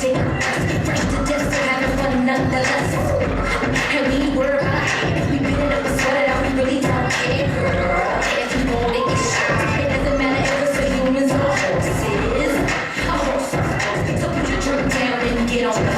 stay fresh to death, still having fun nonetheless. And we ain't worried about it. We been it up and sweat it out, we really don't care, girl. If you gon' make it shot, it doesn't matter if it's for humans or horses. A horse, so put your drink down and get on the